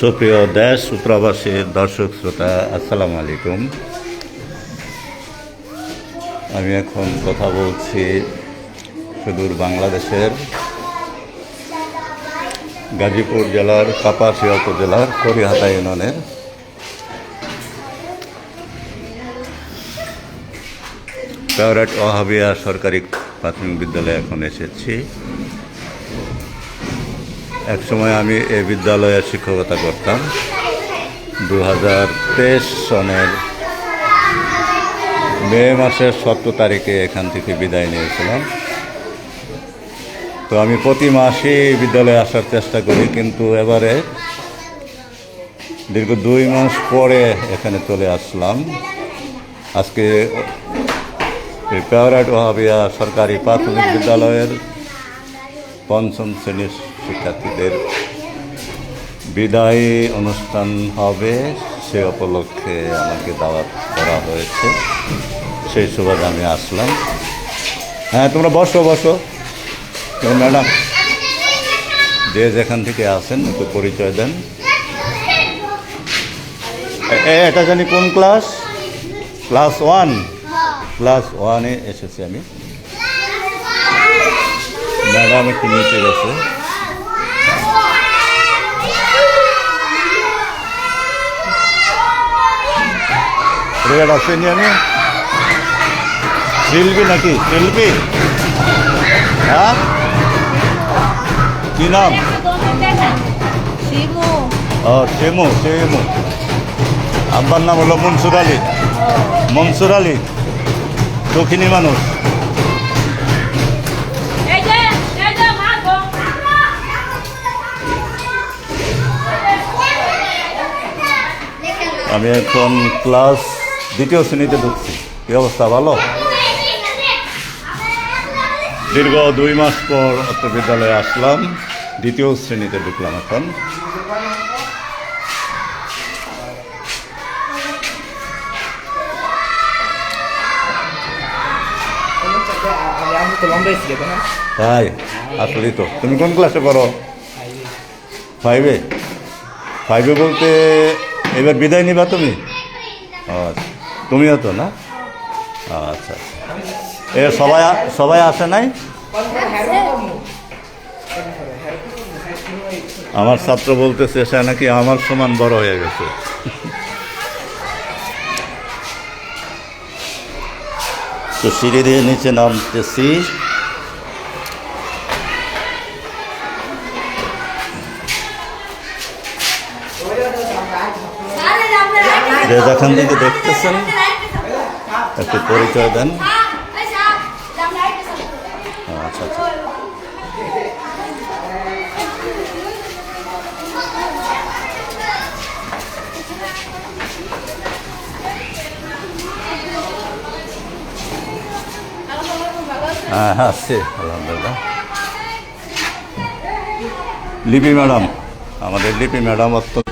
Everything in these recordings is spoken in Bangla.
সুপ্রিয় দেশ ও প্রবাসী দর্শক শ্রোতা, আসসালামু আলাইকুম। আমি এখন কথা বলছি সুদূর বাংলাদেশের গাজীপুর জেলার কাপাসিয়া উপজেলার করিহাতা ইউনিয়নের ফেভারেট ওয়াহাবিয়া সরকারি প্রাথমিক বিদ্যালয়ে এখন এসেছি। একসময় আমি এই বিদ্যালয়ে শিক্ষকতা করতাম। 2023 সনের মে মাসের 17 তারিখে এখান থেকে বিদায় নিয়েছিলাম। তো আমি প্রতি মাসেই বিদ্যালয়ে আসার চেষ্টা করি, কিন্তু এবারে দীর্ঘ 2 মাস পরে এখানে চলে আসলাম। আজকে ফেভারেট ওয়াহাবিয়া সরকারি প্রাথমিক বিদ্যালয়ের 5ম শ্রেণীর শিক্ষার্থীদের বিদায় অনুষ্ঠান হবে, সে উপলক্ষে আমাকে দাওয়াত করা হয়েছে। সেই সুবাদে আমি আসলাম। হ্যাঁ, তোমরা বসো বসো। ম্যাডাম, যে যেখান থেকে আসেন একটু পরিচয় দেন। এটা জানি কোন ক্লাস? ক্লাস 1। ক্লাস 1-এ এসেছি আমি। ম্যাডাম একটু নিচে গেছে। আসেনি আমি। শিল্পী নাকি? শিল্পী? হ্যাঁ, কি নাম? ও, শিমু। শিমু। আব্বার নাম হলো মনসুর আলী। মনসুর আলী দক্ষিণী মানুষ। আমি এখন ক্লাস 2য় শ্রেণীতে ঢুকছি। কি অবস্থা? ভালো? দীর্ঘ 2 মাস পর অত্র বিদ্যালয়ে আসলাম, 2য় শ্রেণীতে ঢুকলাম এখন। তাই আসলে তো তুমি কোন ক্লাসে পড়ো? 5-এ? 5-এ বলতে এবার বিদায় নিবা তুমি? আচ্ছা, তুমিও তো না? আচ্ছা, এ সবাই আসে নাই? আমার ছাত্র বলতেছে সে নাকি আমার সমান বড় হয়ে গেছে। তো সিঁড়ি দিয়ে নিচে নামতেছি। যে যেখান থেকে দেখতেছেন একটু পরিচয় দেন। আচ্ছা আচ্ছা, হ্যাঁ হ্যাঁ, আসছে আলহামদুলিল্লাহ। লিপি ম্যাডাম, আমাদের লিপি ম্যাডাম অত্যন্ত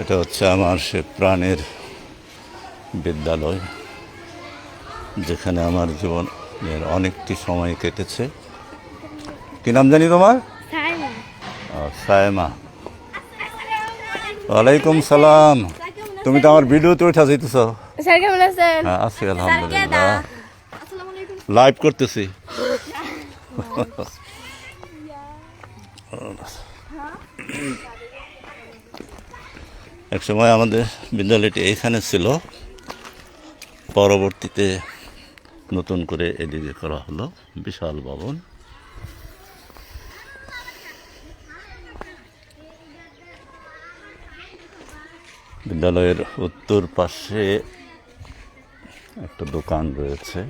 এটা হচ্ছে আমার সে প্রাণের বিদ্যালয়, যেখানে আমার জীবনের অনেকটি সময় কেটেছে। কি নাম জানি তোমার? সায়মা। ওয়ালাইকুম সালাম। তুমি তো আমার ভিডিওতে উঠা যাইতেছ। হ্যাঁ, আছি আলহামদুলিল্লাহ। লাইভ করতেছি। এক সময় আমাদের বিদ্যালয়টি এইখানে ছিল, পরবর্তীতে নতুন করে এদিকে করা হলো বিশাল ভবন। বিদ্যালয়ের উত্তর পাশে একটা দোকান রয়েছে।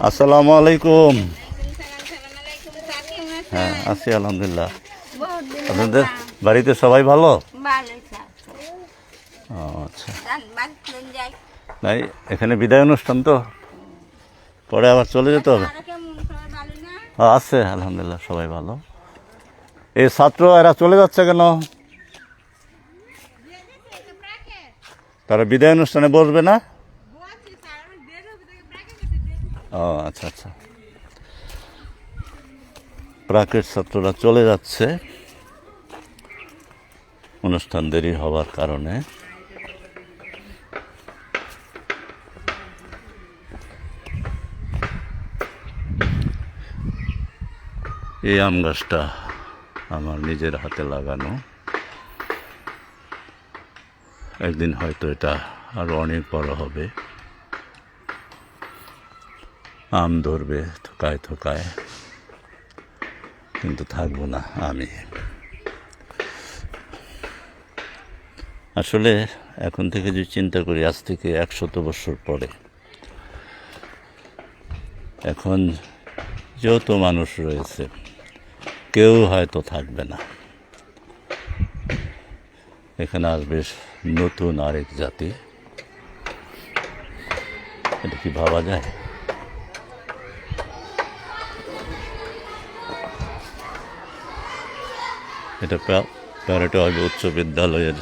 আসসালামু আলাইকুম। হ্যাঁ, আছি আলহামদুলিল্লাহ। আপনাদের বাড়িতে সবাই ভালো? আচ্ছা, নাই এখানে বিদায় অনুষ্ঠান তো, পরে আবার চলে যেতে হবে। আছে আলহামদুলিল্লাহ, সবাই ভালো। এই ছাত্র এরা চলে যাচ্ছে কেন? তারা বিদায় অনুষ্ঠানে বসবে না? ও আচ্ছা আচ্ছা, প্রাকের ছাত্ররা চলে যাচ্ছে অনুষ্ঠান দেরি হওয়ার কারণে। এই আম গাছটা আমার নিজের হাতে লাগানো। একদিন হয়তো এটা আরো অনেক বড় হবে, আম ধরবে থোকায় থোকায়, কিন্তু থাকবো না আমি। আসলে এখন থেকে যদি চিন্তা করি, আজ থেকে 100 বছর পরে, এখন যত মানুষ রয়েছে কেউ হয়তো থাকবে না। এখানে আসবে নতুন আরেক জাতি। এটা কি ভাবা যায়? এটা প্যারেটো উচ্চ বিদ্যালয়ের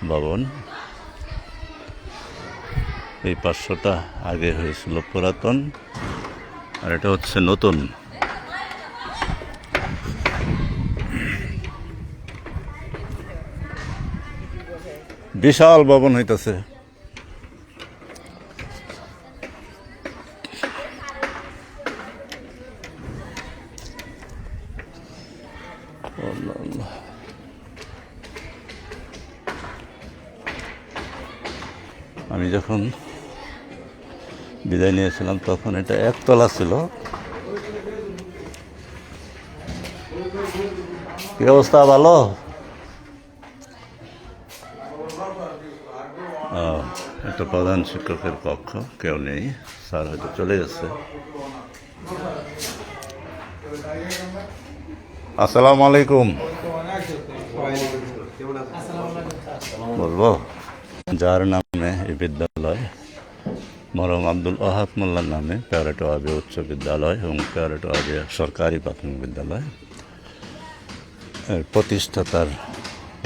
ভবন। এই 500টা আগে হয়েছিল পুরাতন, আর এটা হচ্ছে নতুন। বিশাল ভবন হইতেছে। আমি যখন বিদায় নিয়েছিলাম তখন এটা একতলা ছিল। কি অবস্থা, ভালো? এটা প্রধান শিক্ষকের কক্ষ, কেউ নেই, স্যার হয়তো চলে গেছে। আসসালামু আলাইকুম। বলবো, যার নামে এই বিদ্যালয়, মরহম আব্দুল ওয়াহাব মোল্লার নামে প্যারেটো আবি উচ্চ বিদ্যালয় এবং প্যারেটো আবি সরকারি প্রাথমিক বিদ্যালয়, এর প্রতিষ্ঠাতার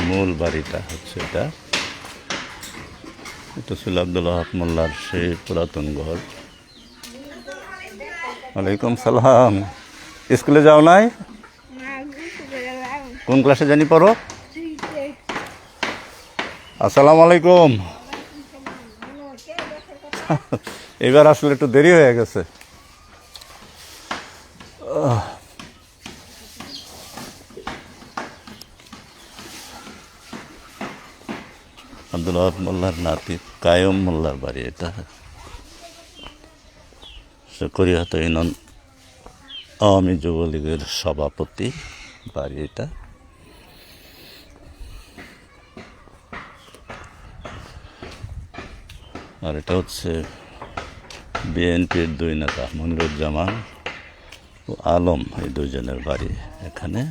মূল বাড়িটা হচ্ছে এটা। এটা ছিল আব্দুল ওয়াহাব মোল্লার সেই পুরাতন ঘর। ওয়ালাইকুম সালাম। স্কুলে যাও নাই? কোন ক্লাসে জানি পড়ো? আসসালামু আলাইকুম। এবার আসলে একটু দেরি হয়ে গেছে। আব্দুল ওয়াহাব মোল্লার নাতি কায়ুম মোল্লার বাড়ি এটা। করিহাত ইউনিয়ন আওয়ামী যুবলীগের সভাপতি বাড়ি এটা। আর এটা হচ্ছে বিএনপির 2 নেতা মনিরুজ্জামান ও আলম, এই 2 জনের বাড়ি এখানে।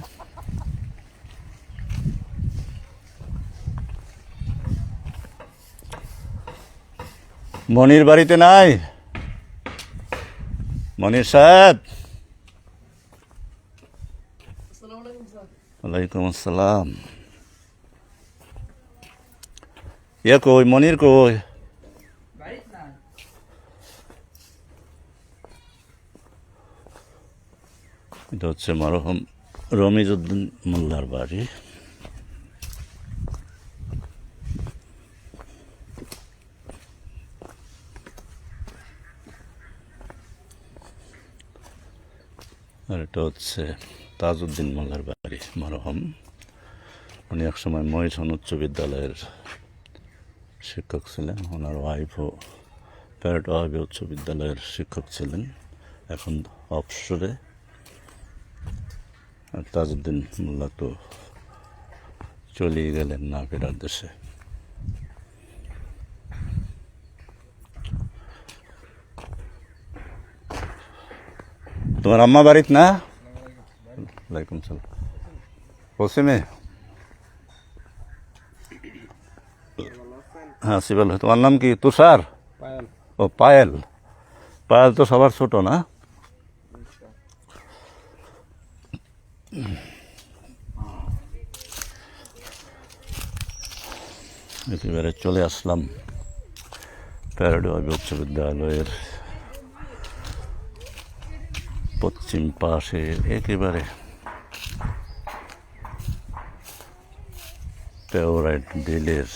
মনির বাড়িতে নাই? মনির সাহেব। ওয়ালাইকুম আসসালাম। কই মনির, কই? এটা হচ্ছে মরহম রমিজউদ্দিন মোল্লার বাড়ি। আর এটা হচ্ছে তাজউদ্দিন মোল্লার বাড়ি মরহম। উনি একসময় মহিষণ উচ্চ বিদ্যালয়ের শিক্ষক ছিলেন। ওনার ওয়াইফও প্যারেটো আবি উচ্চ বিদ্যালয়ের শিক্ষক ছিলেন, এখন অবসরে। আর তাজউদ্দিন মোল্লা তো চলেই গেলেন না ফেরার দেশে। তোমার আম্মা বাড়িত না? ওয়ালাইকুম সালাম। পশ্চিমে? হ্যাঁ সিবাল। তোমার নাম কি? তুষার? ও পায়েল। পায়েল তো সবার ছোট না? একেবারে চলে আসলাম প্যারাডাইস উচ্চ বিদ্যালয়ের পশ্চিম পাশে, একেবারে পেওরাইট বিলের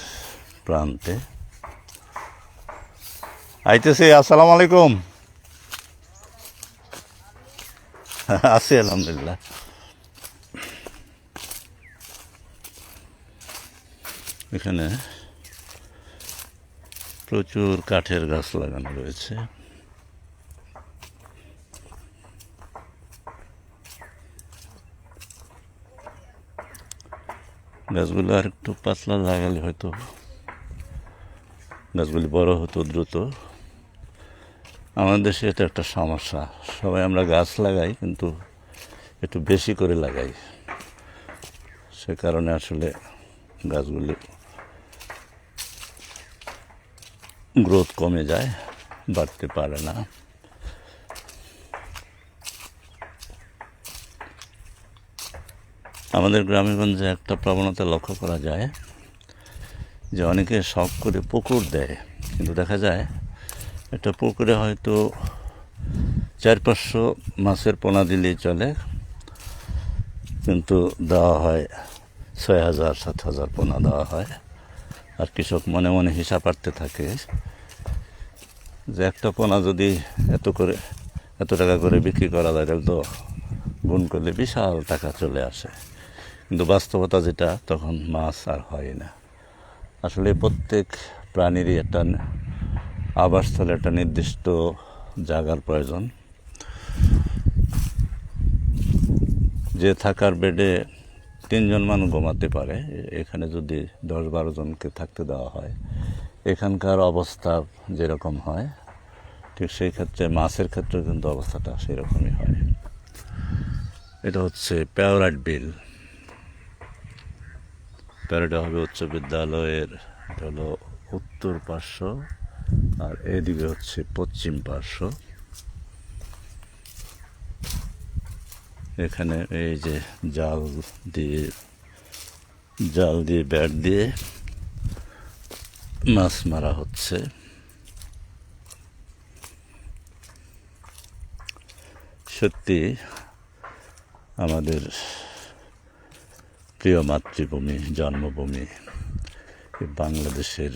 প্রান্তে। আইতেছি। আসসালামু আলাইকুম। আছি আলহামদুলিল্লাহ। এখানে প্রচুর কাঠের গাছ লাগানো রয়েছে। গাছগুলো আর একটু পাতলা লাগালে হয়তো গাছগুলি বড় হতো দ্রুত। আমাদের দেশে এটা একটা সমস্যা, সবাই আমরা গাছ লাগাই কিন্তু একটু বেশি করে লাগাই, সে কারণে আসলে গাছগুলি গ্রোথ কমে যায়, বাড়তে পারে না। আমাদের গ্রামেগঞ্জে একটা প্রবণতা লক্ষ্য করা যায় যে অনেকে শখ করে পুকুর দেয়, কিন্তু দেখা যায় একটা পুকুরে হয়তো 400-500 মাছের পোনা দিলেই চলে, কিন্তু দেওয়া হয় 6000-7000 পোনা দেওয়া হয়। আর কৃষক মনে মনে হিসাব পাড়তে থাকে যে একটা পোনা যদি এত টাকা করে বিক্রি করা যায় তাহলে তো গুণ করলে বিশাল টাকা চলে আসে, কিন্তু বাস্তবতা যেটা, তখন মাছ আর হয় না। আসলে প্রত্যেক প্রাণীরই একটা আবাসস্থলে একটা নির্দিষ্ট জায়গার প্রয়োজন। যে থাকার বেডে 3 জন মানুষ ঘুমাতে পারে, এখানে যদি 10-12 জনকে থাকতে দেওয়া হয়, এখানকার অবস্থা যেরকম হয় ঠিক সেই ক্ষেত্রে মাছের ক্ষেত্রে কিন্তু অবস্থাটা সেরকমই হয়। এটা হচ্ছে পেওরাইট বিল। প্যারাডাইস উচ্চ বিদ্যালয়ের এটা হলো উত্তর পার্শ্ব, আর এদিকে হচ্ছে পশ্চিম পার্শ্ব। এখানে এই যে জাল দিয়ে ব্যাট দিয়ে মাছ মারা হচ্ছে। সত্যি আমাদের প্রিয় মাতৃভূমি, জন্মভূমি বাংলাদেশের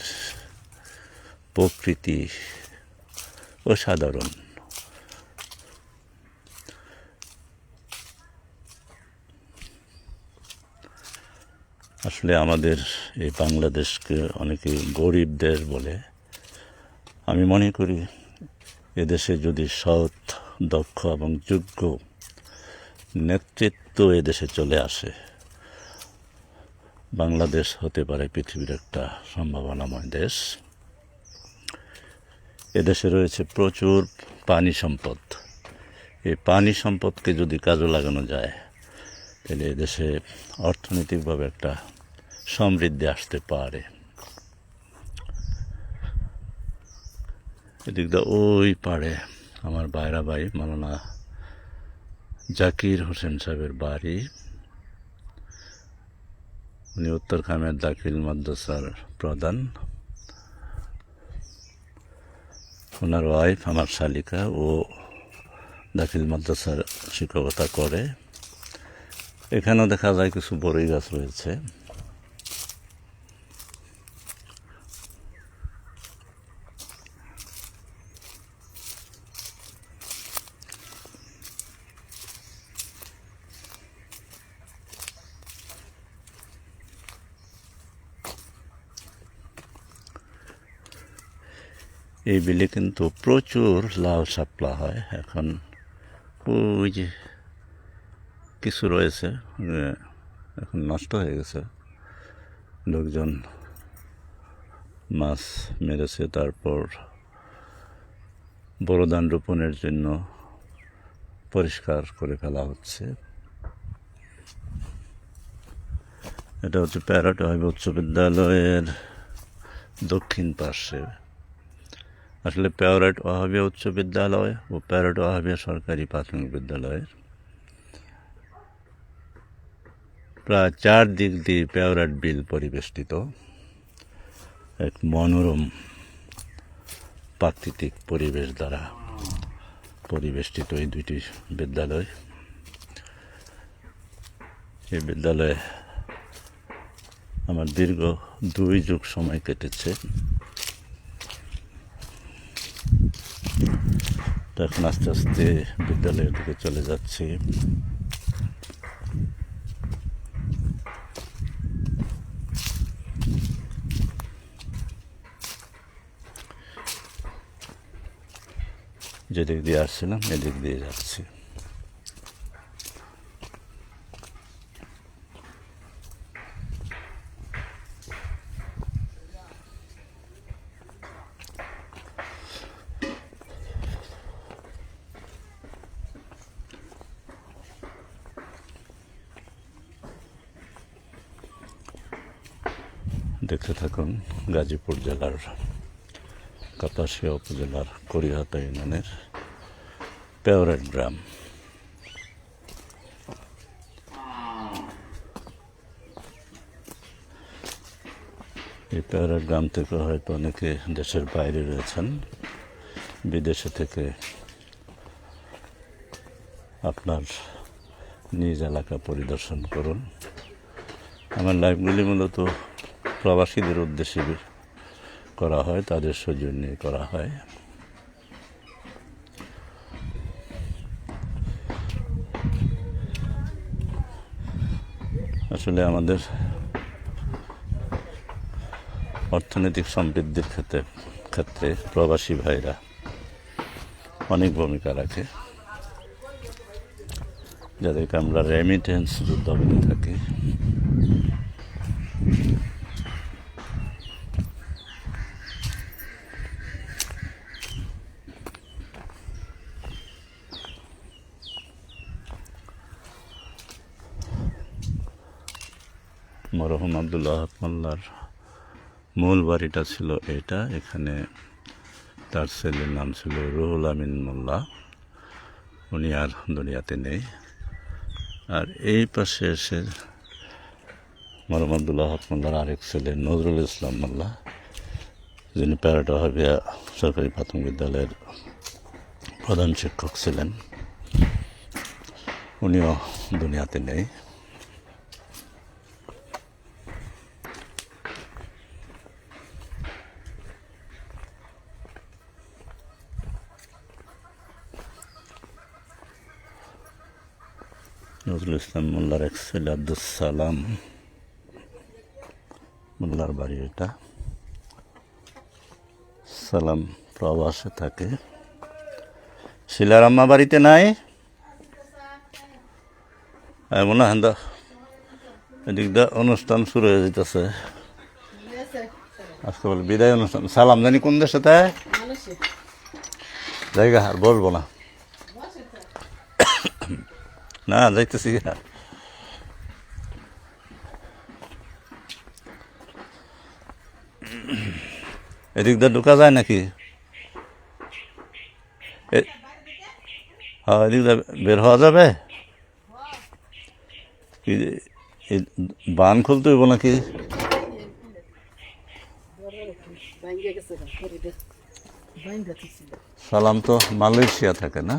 প্রকৃতি অসাধারণ। আসলে আমাদের এই বাংলাদেশকে অনেকে গরিব দেশ বলে। আমি মনে করি এদেশে যদি সৎ, দক্ষ এবং যোগ্য নেতৃত্ব এদেশে চলে আসে, বাংলাদেশ হতে পারে পৃথিবীর একটা সম্ভাবনাময় দেশ। এদেশে রয়েছে প্রচুর পানি সম্পদ। এই পানি সম্পদকে যদি কাজে লাগানো যায় তাহলে এদেশে অর্থনৈতিকভাবে একটা সমৃদ্ধি আসতে পারে। এদিক দিয়ে ওই পাড়ে আমার বাইরা ভাই মাওলানা জাকির হোসেন সাহেবের বাড়ি। উনি উত্তর খামের দাখিল মাদ্রাসার প্রধান। ওনার ওয়াইফ আমার শালিকা, ও দাখিল মাদ্রাসার শিক্ষকতা করে। এখানেও দেখা যায় কিছু বড়ই গাছ রয়েছে। এই বিলে কিন্তু প্রচুর লাল শাপলা হয়। এখন ওই যে কিছু রয়েছে, এখন নষ্ট হয়ে গেছে, লোকজন মাছ মেরেছে, তারপর বড় ধান রোপণের জন্য পরিষ্কার করে ফেলা হচ্ছে। এটা হচ্ছে প্যারাডাইস উচ্চ বিদ্যালয়ের দক্ষিণ পার্শ্বে। আসলে প্যারাডাইস ওয়াহাবিয়া উচ্চ বিদ্যালয় ও প্যারাডাইস ওয়াহাবিয়া সরকারি প্রাথমিক বিদ্যালয়ের প্রায় চারদিক দিয়ে পেওরাট বিল পরিবেষ্টিত এক মনোরম প্রাকৃতিক পরিবেশ দ্বারা পরিবেষ্টিত এই দুইটি বিদ্যালয়। এই বিদ্যালয়ে আমার দীর্ঘ 2 যুগ সময় কেটেছে। এখন আস্তে আস্তে বিদ্যালয়ের দিকে চলে যাচ্ছি। যেদিক দিয়ে আসছিলাম এদিক দিয়ে যাচ্ছি। দেখতে থাকুন গাজীপুর জেলার কাপাসিয়া উপজেলার করিহাতা ইউনিয়নের পেওরাট গ্রাম। এই পেওরাট গ্রাম থেকে হয়তো অনেকে দেশের বাইরে রয়েছেন, বিদেশে থেকে আপনার নিজ এলাকা পরিদর্শন করুন। আমার লাইভগুলি মূলত প্রবাসীদের উদ্দেশ্যে করা হয়, তাদের সৌজন্যে করা হয়। আসলে আমাদের অর্থনৈতিক সমৃদ্ধির ক্ষেত্রে প্রবাসী ভাইরা অনেক ভূমিকা রাখে, যাদেরকে আমরা রেমিটেন্স যোদ্ধা বলে থাকি। মরহুম আব্দুল ওয়াহাব মোল্লার মূল বাড়িটা ছিল এটা। এখানে তার ছেলের নাম ছিল রুহুল আমিন মোল্লা, উনি আর দুনিয়াতে নেই। আর এই পাশে এসে মরহুম আব্দুল ওয়াহাব মোল্লার আরেক ছেলে নজরুল ইসলাম মোল্লা, যিনি পেওরাট ওয়াহাবিয়া সরকারি প্রাথমিক বিদ্যালয়ের প্রধান শিক্ষক ছিলেন, উনিও দুনিয়াতে নেই। নজরুল ইসলাম মোল্লার এক ছেলে আব্দুল সালাম মোল্লার বাড়ি এটা। সালাম প্রবাসে থাকে। শিলার আম্মা বাড়িতে নাই মনে হয়, এদিক দা অনুষ্ঠান শুরু হয়ে যেতেছে আজকে, বলে বিদায় অনুষ্ঠান। সালাম জানি কোন দেশে তাই জায়গা আর বলবো না, না যাইতেছি। এদিক দিয়ে ঢোকা যায় নাকি? হ্যাঁ, এদিক দিয়ে বের হওয়া যাবে কি? বান খুলতে হইব নাকি? সালাম তো মালয়েশিয়া থাকে না?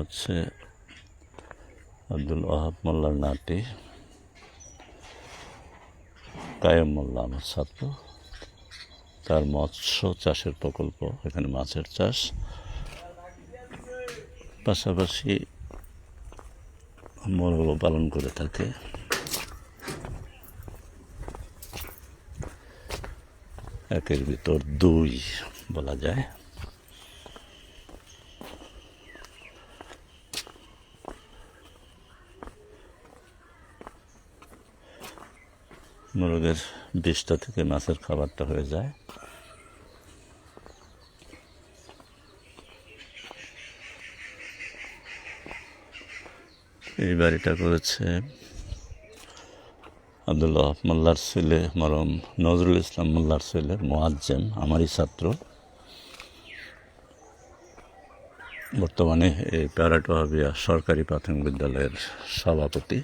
হচ্ছে আব্দুল ওয়াহাব মোল্লার নাতি কায়েম মোল্লা আমার ছাত্র। তার মৎস্য চাষের প্রকল্প, এখানে মাছের চাষ, পাশাপাশি মোরগও পালন করে থাকে। একের ভিতর দুই বলা যায়। মোরগের বিষটা থেকে মাছের খাবারটা হয়ে যায়। এই বাড়িটা করেছে আব্দুল্লাহ মোল্লার ছেলে মরম নজরুল ইসলাম মোল্লার ছেলে মোয়াজ্জেম, আমারই ছাত্র। বর্তমানে এই প্যারাটোহাবিয়া সরকারি প্রাথমিক বিদ্যালয়ের সভাপতি।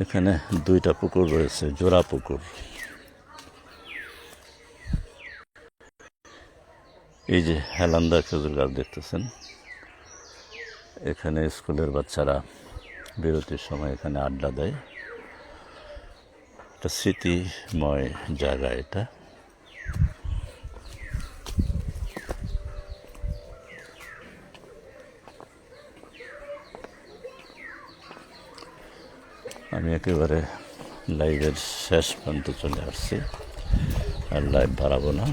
এখানে 2টা পুকুর রয়েছে, জোড়া পুকুর। এই যে হেলান্দা খেজুর গাছ দেখতেছেন, এখানে স্কুলের বাচ্চারা বিরতির সময় এখানে আড্ডা দেয়। একটা স্মৃতিময় জায়গা এটা। আমি একেবারে লাইভের শেষ প্রান্তে চলে আসছি, আর লাইভ বাড়াবো না।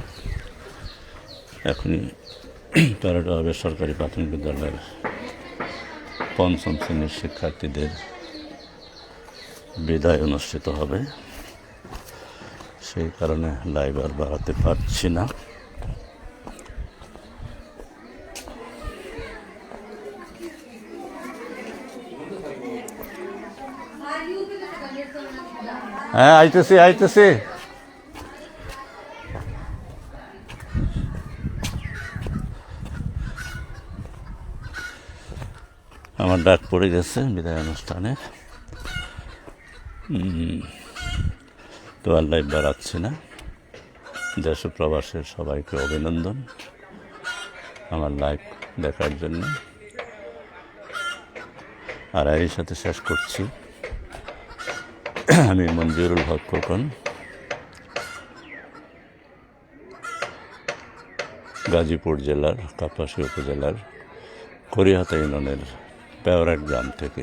এখনই প্যারাটোহাবিয়া সরকারি প্রাথমিক বিদ্যালয়ের 5ম শ্রেণীর শিক্ষার্থীদের বিদায় অনুষ্ঠিত হবে, সেই কারণে লাইভ আর বাড়াতে পারছি না। হ্যাঁ, আইতেছি। আমার ডাক পড়ে গেছে বিদায় অনুষ্ঠানে, তো আর লাইভ বাড়াচ্ছি না। দেশ ও প্রবাসের সবাইকে অভিনন্দন আমার লাইভ দেখার জন্য। আর এরই সাথে শেষ করছি। আমি মঞ্জুরুল হক খোকন, গাজীপুর জেলার কাপাসিয়া উপজেলার করিহাতা ইউনিয়নের পেওরাট গ্রাম থেকে।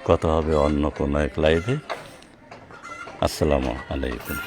কথা হবে অন্য কোনো এক লাইভে। আসসালামু আলাইকুম।